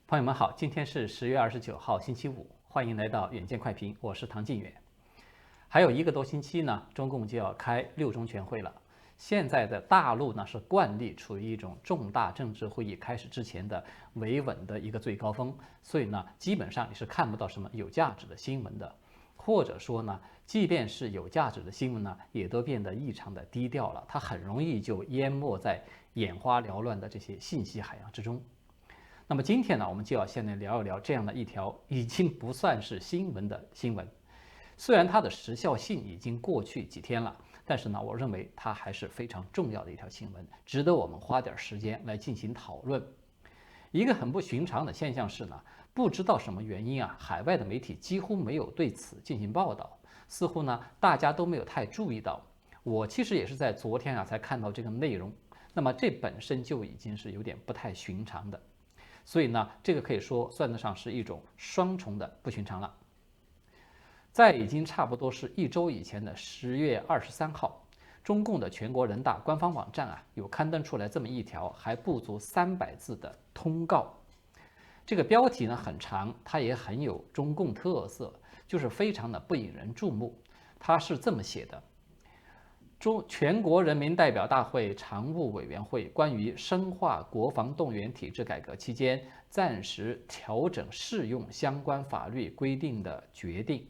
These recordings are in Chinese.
朋友们好，今天是10月29号，星期五，欢迎来到远见快评，我是唐晋远。还有1个多星期呢，中共就要开6中全会了。现在的大陆呢是惯例处于一种重大政治会议开始之前的维稳的一个最高峰，所以呢，基本上你是看不到什么有价值的新闻的，或者说呢，即便是有价值的新闻呢，也都变得异常的低调了，它很容易就淹没在眼花缭乱的这些信息海洋之中。那么今天呢，我们就要先来聊一聊这样的一条已经不算是新闻的新闻。虽然它的时效性已经过去几天了，但是呢，我认为它还是非常重要的一条新闻，值得我们花点时间来进行讨论。一个很不寻常的现象是呢，不知道什么原因啊，海外的媒体几乎没有对此进行报道，似乎呢大家都没有太注意到。我其实也是在昨天啊才看到这个内容，那么这本身就已经是有点不太寻常的。所以呢，这个可以说算得上是一种双重的不寻常了。在已经差不多是1周以前的10月23号，中共的全国人大官方网站啊，有刊登出来这么一条还不足300字的通告。这个标题呢很长，它也很有中共特色，就是非常的不引人注目。它是这么写的：全国人民代表大会常务委员会关于深化国防动员体制改革期间暂时调整适用相关法律规定的决定。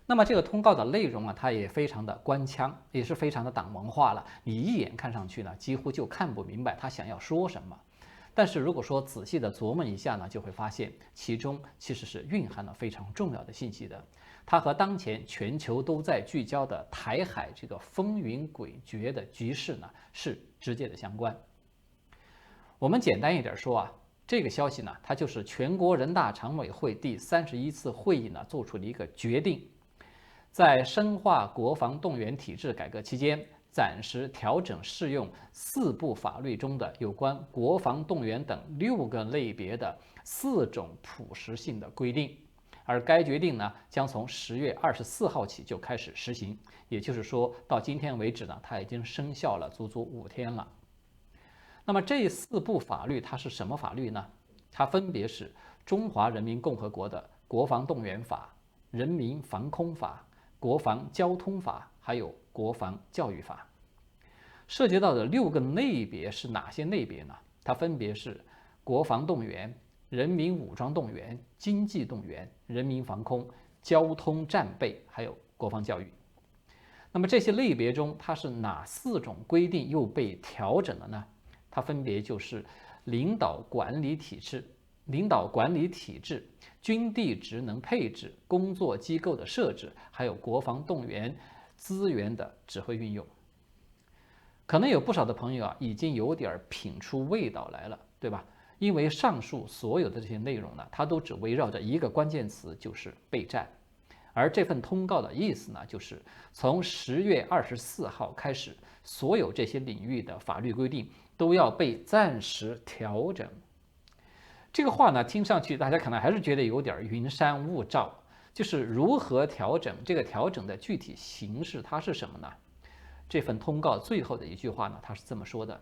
那么这个通告的内容啊，它也非常的官腔，也是非常的党文化了。你一眼看上去呢，几乎就看不明白他想要说什么。但是如果说仔细的琢磨一下呢，就会发现其中其实是蕴含了非常重要的信息的。它和当前全球都在聚焦的台海这个风云诡谲的局势呢是直接的相关。我们简单一点说啊，这个消息呢，它就是全国人大常委会第31次会议呢做出的一个决定，在深化国防动员体制改革期间，暂时调整适用4部法律中的有关国防动员等6个类别的4种普适性的规定。而该决定呢，将从10月24号起就开始实行，也就是说，到今天为止呢，它已经生效了足足5天了。那么这4部法律它是什么法律呢？它分别是中华人民共和国的国防动员法、人民防空法、国防交通法，还有国防教育法。涉及到的6个类别是哪些类别呢？它分别是国防动员、人民武装动员、经济动员、人民防空、交通战备，还有国防教育。那么这些类别中，它是哪4种规定又被调整了呢？它分别就是领导管理体制、军地职能配置、工作机构的设置，还有国防动员资源的指挥运用。可能有不少的朋友啊，已经有点品出味道来了，对吧？因为上述所有的这些内容呢，它都只围绕着一个关键词，就是备战。而这份通告的意思呢，就是从10月24号开始，所有这些领域的法律规定都要被暂时调整。这个话呢，听上去大家可能还是觉得有点云山雾罩，就是如何调整，这个调整的具体形式它是什么呢？这份通告最后的一句话呢，它是这么说的：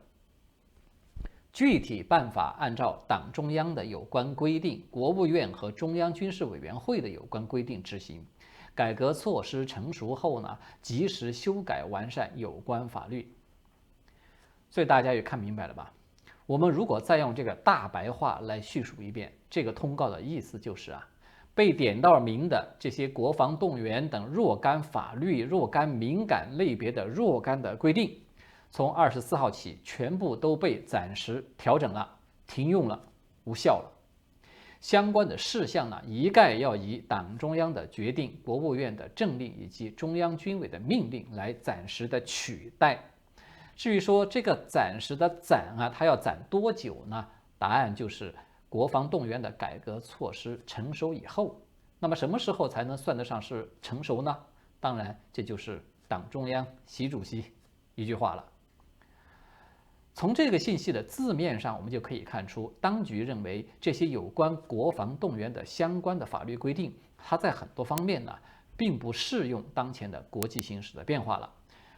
具体办法按照党中央的有关规定、国务院和中央军事委员会的有关规定执行。改革措施成熟后呢，及时修改完善有关法律。所以大家也看明白了吧？我们如果再用这个大白话来叙述一遍，这个通告的意思就是啊，被点到名的这些国防动员等若干法律、若干敏感类别的若干的规定，从24号起全部都被暂时调整了、停用了、无效了。相关的事项呢，一概要以党中央的决定、国务院的政令以及中央军委的命令来暂时的取代。至于说这个暂时的暂啊，它要暂多久呢？答案就是国防动员的改革措施成熟以后。那么什么时候才能算得上是成熟呢？当然，这就是党中央习主席一句话了。从这个信息的字面上，我们就可以看出，当局认为这些有关国防动员的相关的法律规定，它在很多方面呢，并不适用当前的国际形势的变化了，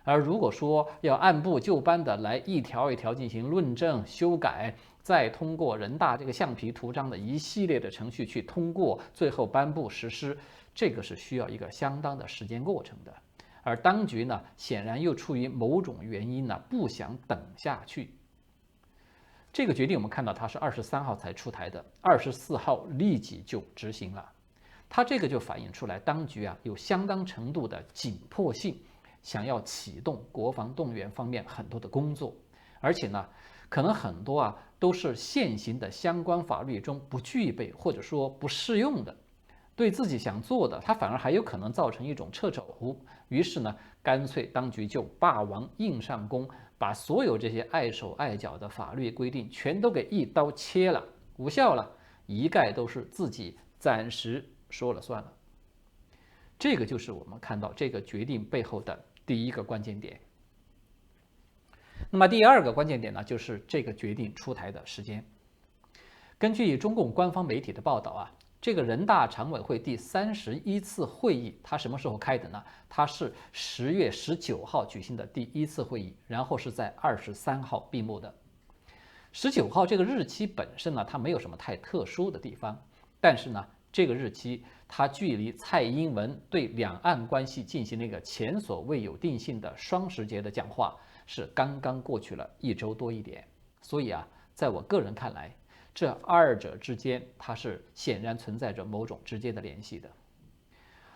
而如果说要按部就班的来一条一条进行论证、修改，再通过人大这个橡皮图章的一系列的程序去通过，最后颁布实施，这个是需要一个相当的时间过程的。而当局呢，显然又出于某种原因呢，不想等下去。这个决定我们看到它是23号才出台的，24号立即就执行了。它这个就反映出来，当局啊有相当程度的紧迫性，想要启动国防动员方面很多的工作，而且呢，可能很多啊都是现行的相关法律中不具备或者说不适用的。对自己想做的，它反而还有可能造成一种掣肘。于是呢，干脆当局就霸王硬上弓，把所有这些碍手碍脚的法律规定全都给一刀切了，无效了，一概都是自己暂时说了算了。这个就是我们看到这个决定背后的第一个关键点。那么第二个关键点呢，就是这个决定出台的时间。根据中共官方媒体的报道啊，这个人大常委会第31次会议，它什么时候开的呢？它是10月19号举行的第一次会议，然后是在23号闭幕的。19号这个日期本身呢，它没有什么太特殊的地方，但是呢，这个日期它距离蔡英文对两岸关系进行了一个前所未有定性的双十节的讲话，是刚刚过去了1周多一点。所以啊，在我个人看来，这二者之间，它是显然存在着某种直接的联系的。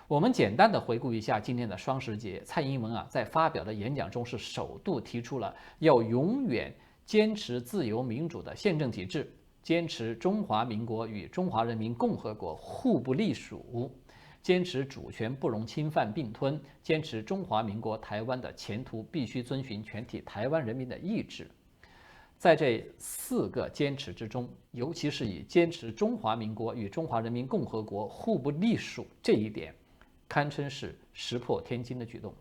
我们简单的回顾一下今天的双十节，蔡英文啊在发表的演讲中是首度提出了要永远坚持自由民主的宪政体制，坚持中华民国与中华人民共和国互不隶属，坚持主权不容侵犯并吞，坚持中华民国台湾的前途必须遵循全体台湾人民的意志。在这4个坚持之中，尤其是以坚持中华民国与中华人民共和国互不隶属这一点，堪称是石破天惊的举动。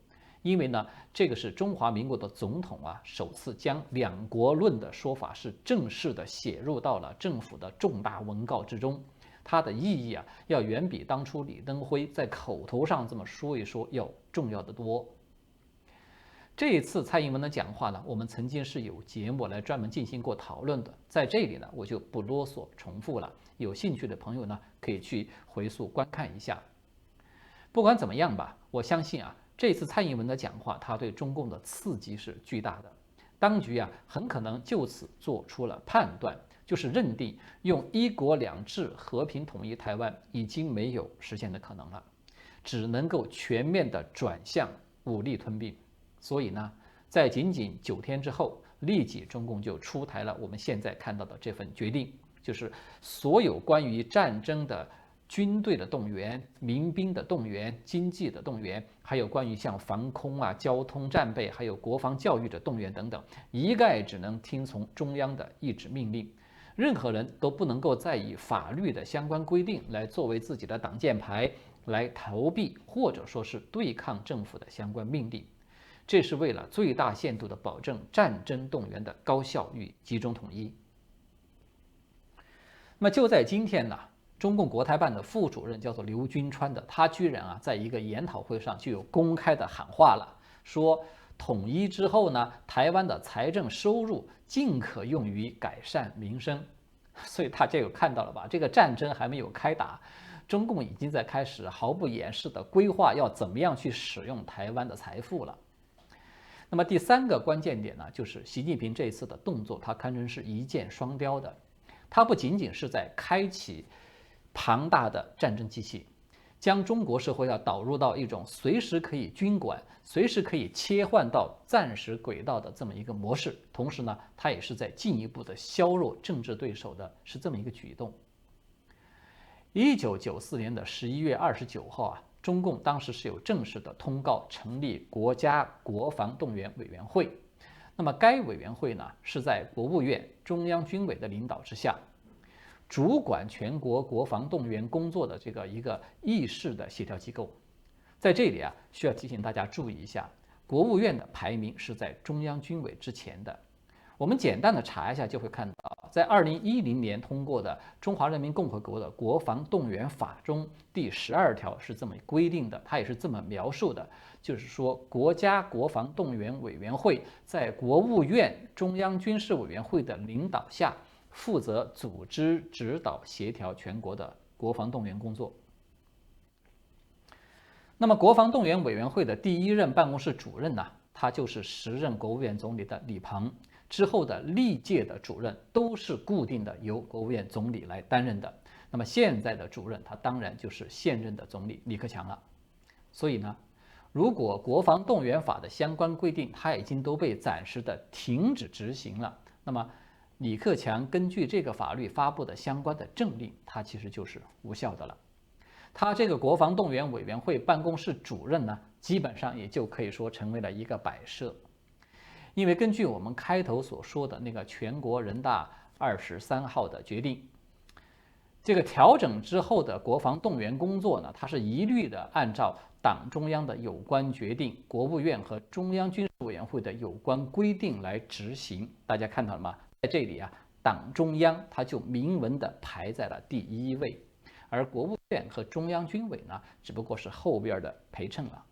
因为呢，这个是中华民国的总统啊，首次将两国论的说法是正式的写入到了政府的重大文告之中。它的意义啊，要远比当初李登辉在口头上这么说一说要重要的多。这一次蔡英文的讲话呢，我们曾经是有节目来专门进行过讨论的，在这里呢我就不啰嗦重复了，有兴趣的朋友呢可以去回溯观看一下。不管怎么样吧，我相信啊，这次蔡英文的讲话，它对中共的刺激是巨大的，当局啊很可能就此做出了判断，就是认定用1国2制和平统一台湾已经没有实现的可能了，只能够全面的转向武力吞并。所以呢，在仅仅9天之后，立即中共就出台了我们现在看到的这份决定，就是所有关于战争的军队的动员、民兵的动员、经济的动员，还有关于像防空啊、交通战备，还有国防教育的动员等等，一概只能听从中央的一纸命令，任何人都不能够再以法律的相关规定来作为自己的挡箭牌，来逃避或者说是对抗政府的相关命令。这是为了最大限度地保证战争动员的高效与集中统一。那么就在今天呢，中共国台办的副主任叫做刘军川的，他居然啊在一个研讨会上就有公开的喊话了，说统一之后呢，台湾的财政收入尽可用于改善民生。所以大家有看到了吧？这个战争还没有开打，中共已经在开始毫不掩饰的规划要怎么样去使用台湾的财富了。那么第3个关键点呢，就是习近平这一次的动作，它堪称是一箭双雕的。它不仅仅是在开启庞大的战争机器，将中国社会要导入到一种随时可以军管、随时可以切换到暂时轨道的这么一个模式。同时呢，它也是在进一步的削弱政治对手的，是这么一个举动。1994年的11月29号啊。中共当时是有正式的通告成立国家国防动员委员会，那么该委员会呢是在国务院中央军委的领导之下，主管全国国防动员工作的这个一个议事的协调机构。在这里啊，需要提醒大家注意一下，国务院的排名是在中央军委之前的。我们简单的查一下就会看到，在2010年通过的《中华人民共和国的国防动员法》中第12条是这么规定的，它也是这么描述的，就是说国家国防动员委员会在国务院中央军事委员会的领导下，负责组织、指导、协调全国的国防动员工作。那么，国防动员委员会的第一任办公室主任呢，他就是时任国务院总理的李鹏。之后的历届的主任都是固定的由国务院总理来担任的。那么现在的主任，他当然就是现任的总理李克强了。所以呢，如果国防动员法的相关规定他已经都被暂时的停止执行了，那么李克强根据这个法律发布的相关的政令，它其实就是无效的了。他这个国防动员委员会办公室主任呢，基本上也就可以说成为了一个摆设。因为根据我们开头所说的那个全国人大23号的决定，这个调整之后的国防动员工作呢，它是一律的按照党中央的有关决定、国务院和中央军事委员会的有关规定来执行。大家看到了吗？在这里啊，党中央它就明文的排在了第1位，而国务院和中央军委呢，只不过是后边的陪衬了。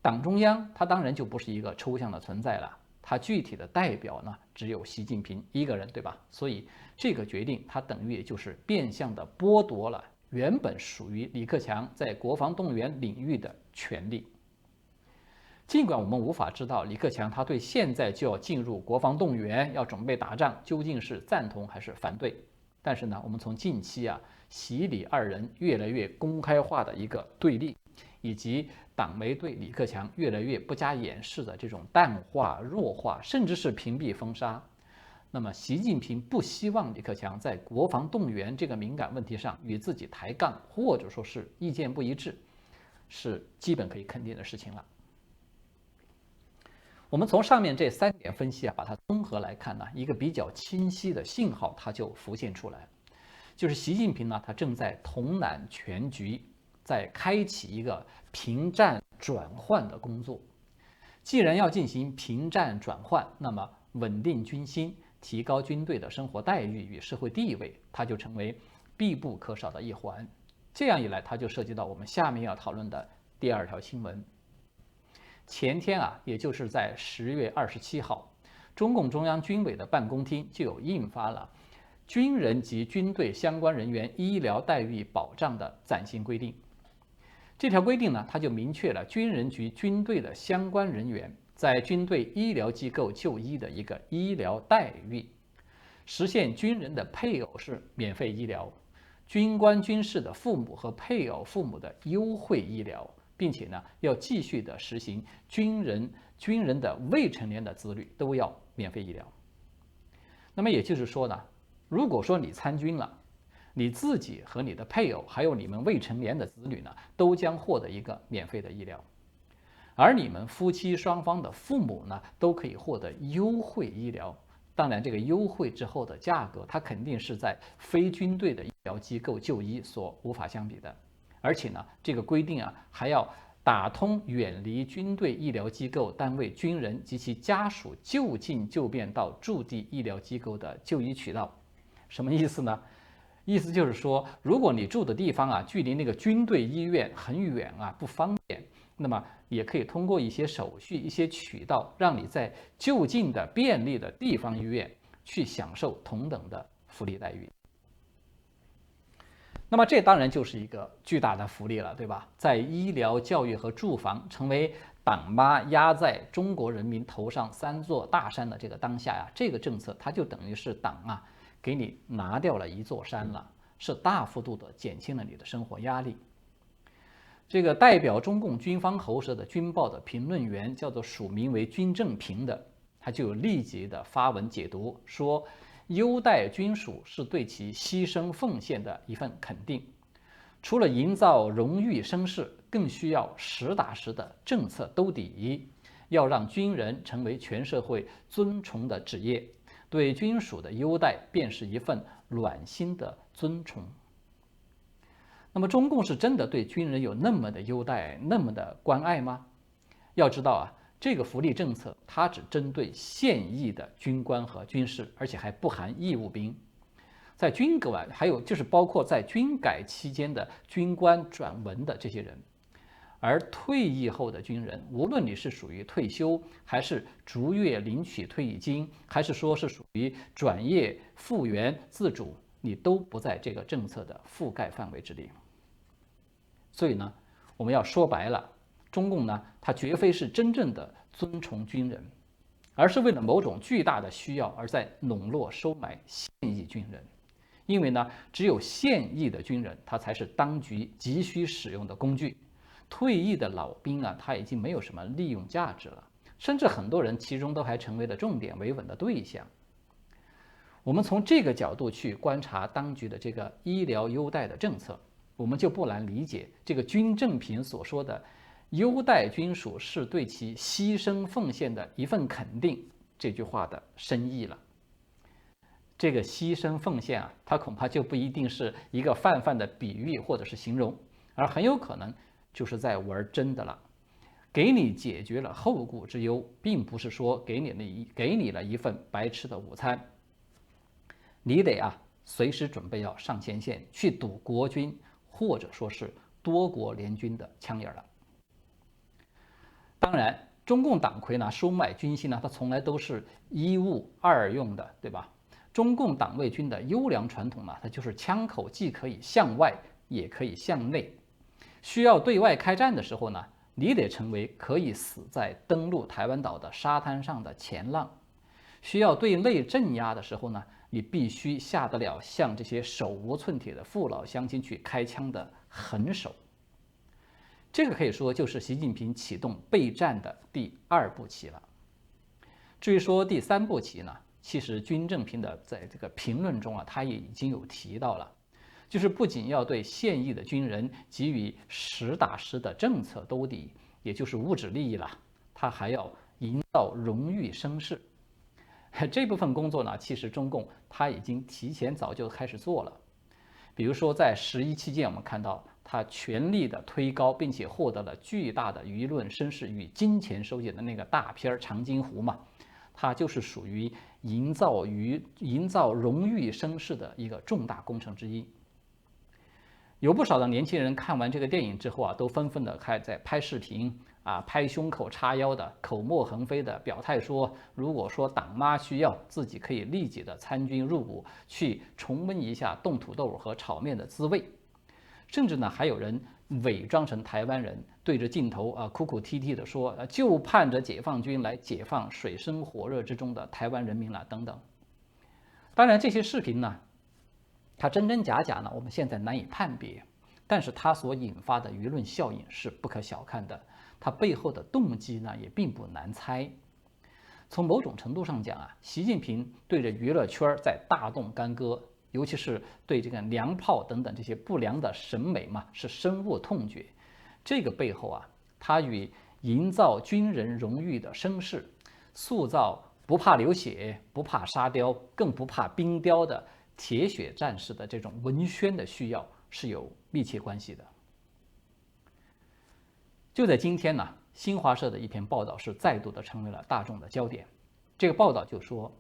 党中央它当然就不是一个抽象的存在了，它具体的代表呢只有习近平一个人，对吧？所以这个决定它等于也就是变相的剥夺了原本属于李克强在国防动员领域的权利。尽管我们无法知道李克强他对现在就要进入国防动员、要准备打仗究竟是赞同还是反对，但是呢，我们从近期习李二人越来越公开化的一个对立，以及党媒对李克强越来越不加掩饰的这种淡化、弱化，甚至是屏蔽封杀，那么习近平不希望李克强在国防动员这个敏感问题上与自己抬杠，或者说是意见不一致，是基本可以肯定的事情了。我们从上面这3点分析把它综合来看呢，一个比较清晰的信号它就浮现出来，就是习近平呢，他正在统揽全局，在开启一个平战转换的工作。既然要进行平战转换，那么稳定军心、提高军队的生活待遇与社会地位，它就成为必不可少的一环。这样一来，它就涉及到我们下面要讨论的第2条新闻。前天也就是在10月27号，中共中央军委的办公厅就有印发了军人及军队相关人员医疗待遇保障的暂行规定。这条规定呢，它就明确了军人及军队的相关人员在军队医疗机构就医的一个医疗待遇，实现军人的配偶是免费医疗，军官军士的父母和配偶父母的优惠医疗，并且呢，要继续的实行军人的未成年的子女都要免费医疗。那么也就是说呢，如果说你参军了，你自己和你的配偶还有你们未成年的子女呢，都将获得一个免费的医疗，而你们夫妻双方的父母呢，都可以获得优惠医疗。当然，这个优惠之后的价格，它肯定是在非军队的医疗机构就医所无法相比的。而且呢，这个规定还要打通远离军队医疗机构单位军人及其家属就近就便到驻地医疗机构的就医渠道。什么意思呢？意思就是说，如果你住的地方距离那个军队医院很远不方便，那么也可以通过一些手续、一些渠道，让你在就近的便利的地方医院去享受同等的福利待遇。那么这当然就是一个巨大的福利了，对吧？在医疗、教育和住房成为党妈压在中国人民头上3座大山的这个当下这个政策它就等于是党给你拿掉了1座山了，是大幅度的减轻了你的生活压力。这个代表中共军方喉舌的军报的评论员叫做署名为军正平的，他就有立即的发文解读说，优待军属是对其牺牲奉献的一份肯定，除了营造荣誉声势，更需要实打实的政策兜底，要让军人成为全社会尊崇的职业，对军属的优待便是一份暖心的尊崇。那么中共是真的对军人有那么的优待，那么的关爱吗？要知道这个福利政策它只针对现役的军官和军士，而且还不含义务兵。在军革外，还有就是包括在军改期间的军官转文的这些人。而退役后的军人，无论你是属于退休，还是逐月领取退役金，还是说是属于转业、复员、自主，你都不在这个政策的覆盖范围之内。所以呢，我们要说白了，中共呢，它绝非是真正的尊崇军人，而是为了某种巨大的需要而在笼络收买现役军人。因为呢，只有现役的军人，他才是当局急需使用的工具。退役的老兵啊，他已经没有什么利用价值了，甚至很多人其中都还成为了重点维稳的对象。我们从这个角度去观察当局的这个医疗优待的政策，我们就不难理解这个军政平所说的优待军属是对其牺牲奉献的一份肯定这句话的深意了。这个牺牲奉献啊，它恐怕就不一定是一个泛泛的比喻或者是形容，而很有可能就是在玩真的了。给你解决了后顾之忧，并不是说给你了一份白吃的午餐。你得随时准备要上前线去堵国军或者说是多国联军的枪眼了。当然，中共党魁呢收买军心呢，它从来都是一物二用的，对吧？中共党卫军的优良传统呢，它就是枪口既可以向外，也可以向内。需要对外开战的时候呢，你得成为可以死在登陆台湾岛的沙滩上的前浪；需要对内镇压的时候呢，你必须下得了向这些手无寸铁的父老乡亲去开枪的狠手。这个可以说就是习近平启动备战的第2步棋了。至于说第3步棋呢，其实军政平的在这个评论中他也已经有提到了。就是不仅要对现役的军人给予实打实的政策兜底，也就是物质利益了，他还要营造荣誉声势。这部分工作呢，其实中共他已经提前早就开始做了。比如说在11期间，我们看到他全力的推高，并且获得了巨大的舆论声势与金钱收益的那个大片《长津湖》嘛，它就是属于营造荣誉声势的一个重大工程之一。有不少的年轻人看完这个电影之后都纷纷的在拍视频拍胸口叉腰的，口沫横飞的表态说，如果说党妈需要，自己可以立即的参军入伍，去重温一下冻土豆和炒面的滋味。甚至呢，还有人伪装成台湾人，对着镜头哭哭啼啼的说，就盼着解放军来解放水深火热之中的台湾人民了等等。当然，这些视频呢，它真真假假呢，我们现在难以判别，但是它所引发的舆论效应是不可小看的，它背后的动机呢也并不难猜。从某种程度上讲习近平对着娱乐圈在大动干戈，尤其是对这个娘炮等等这些不良的审美嘛，是深恶痛绝。这个背后他与营造军人荣誉的声势，塑造不怕流血、不怕沙雕、更不怕冰雕的铁血战士的这种文宣的需要是有密切关系的。就在今天呢，新华社的一篇报道是再度的成为了大众的焦点。这个报道就说，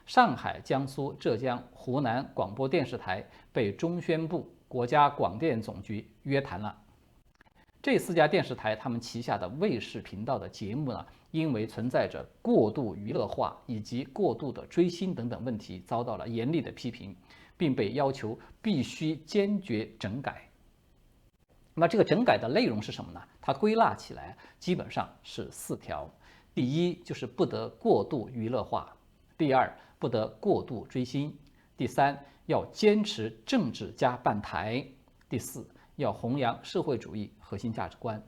上海、江苏、浙江、湖南广播电视台被中宣部、国家广电总局约谈了。这4家电视台他们旗下的卫视频道的节目呢，因为存在着过度娱乐化以及过度的追星等等问题，遭到了严厉的批评，并被要求必须坚决整改。那么这个整改的内容是什么呢？它归纳起来基本上是4条。第一，就是不得过度娱乐化；第二，不得过度追星；第三，要坚持政治加办台；第四，要弘扬社会主义核心价值观。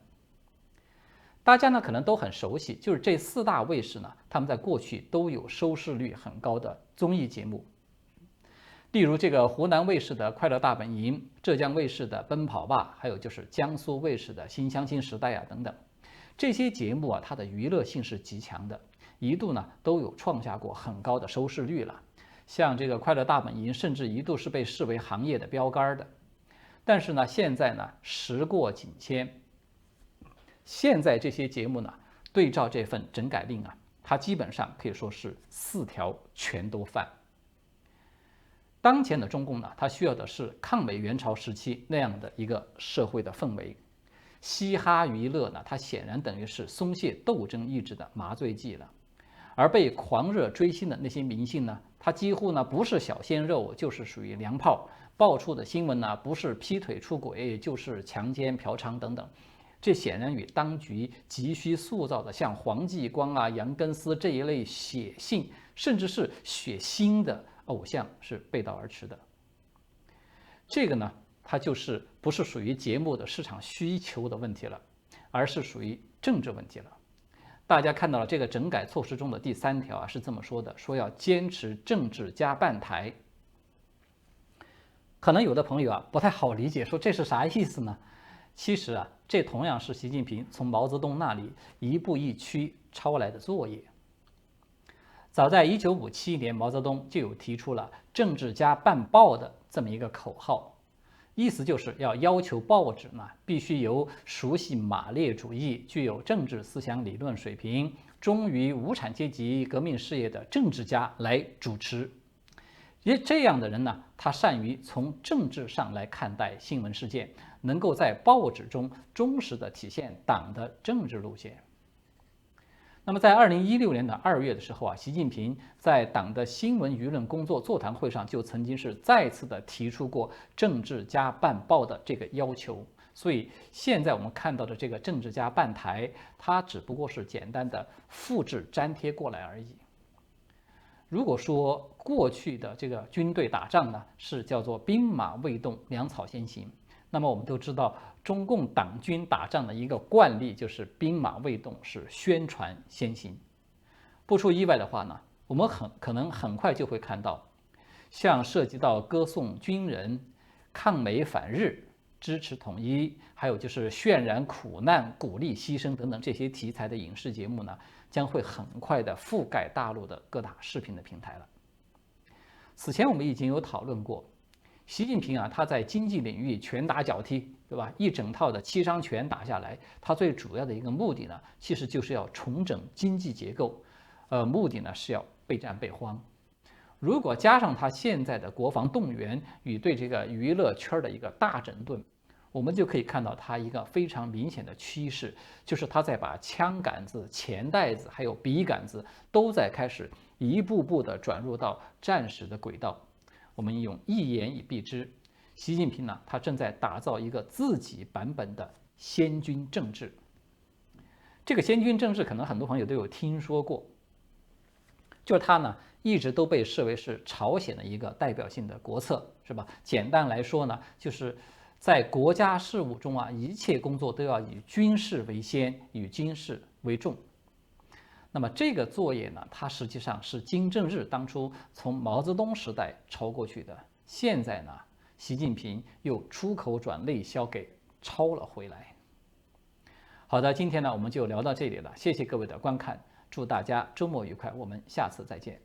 大家呢可能都很熟悉，就是这4大卫视呢，他们在过去都有收视率很高的综艺节目。例如这个湖南卫视的《快乐大本营》，浙江卫视的《奔跑吧》，还有就是江苏卫视的《新乡新时代》等等。这些节目它的娱乐性是极强的，一度呢都有创下过很高的收视率了。像这个《快乐大本营》，甚至一度是被视为行业的标杆的。但是呢，现在呢时过境迁，现在这些节目呢对照这份整改令啊，它基本上可以说是4条全都犯。当前的中共呢，它需要的是抗美援朝时期那样的一个社会的氛围。嘻哈娱乐呢，它显然等于是松懈斗争意志的麻醉剂了。而被狂热追星的那些明星呢，他几乎呢不是小鲜肉，就是属于娘炮。爆出的新闻呢，不是劈腿出轨，就是强奸嫖娼等等。这显然与当局急需塑造的像黄继光啊、杨根思这一类血性甚至是血腥的偶像是背道而驰的。这个呢，它就是不是属于节目的市场需求的问题了，而是属于政治问题了。大家看到了这个整改措施中的第3条啊，是这么说的：说要坚持政治加办台。可能有的朋友啊不太好理解，说这是啥意思呢？其实啊，这同样是习近平从毛泽东那里一步一趋抄来的作业。早在1957年，毛泽东就有提出了“政治加办报”的这么一个口号。意思就是要求报纸呢，必须由熟悉马列主义、具有政治思想理论水平、忠于无产阶级革命事业的政治家来主持。这样的人呢，他善于从政治上来看待新闻事件，能够在报纸中忠实地体现党的政治路线。那么，在2016年的2月的时候啊，习近平在党的新闻舆论工作座谈会上就曾经是再次的提出过政治加办报的这个要求。所以现在我们看到的这个政治加办台，它只不过是简单的复制粘贴过来而已。如果说过去的这个军队打仗呢，是叫做兵马未动，粮草先行，那么我们都知道，中共党军打仗的一个惯例就是兵马未动，是宣传先行。不出意外的话呢，我们可能很快就会看到，像涉及到歌颂军人、抗美反日、支持统一，还有就是渲染苦难、鼓励牺牲等等这些题材的影视节目呢，将会很快的覆盖大陆的各大视频的平台了。此前我们已经有讨论过，习近平啊，他在经济领域拳打脚踢，对吧？一整套的7伤拳打下来，他最主要的一个目的呢，其实就是要重整经济结构，目的呢是要备战备荒。如果加上他现在的国防动员与对这个娱乐圈的一个大整顿，我们就可以看到他一个非常明显的趋势，就是他在把枪杆子、钱袋子还有笔杆子都在开始一步步的转入到战时的轨道。我们用一言以蔽之，习近平呢，他正在打造一个自己版本的先军政治。这个先军政治可能很多朋友都有听说过，就是他呢一直都被视为是朝鲜的一个代表性的国策，是吧？简单来说呢，就是在国家事务中啊，一切工作都要以军事为先，以军事为重。那么这个作业呢，它实际上是金正日当初从毛泽东时代抄过去的，现在呢，习近平又出口转内销给抄了回来。好的，今天呢我们就聊到这里了，谢谢各位的观看，祝大家周末愉快，我们下次再见。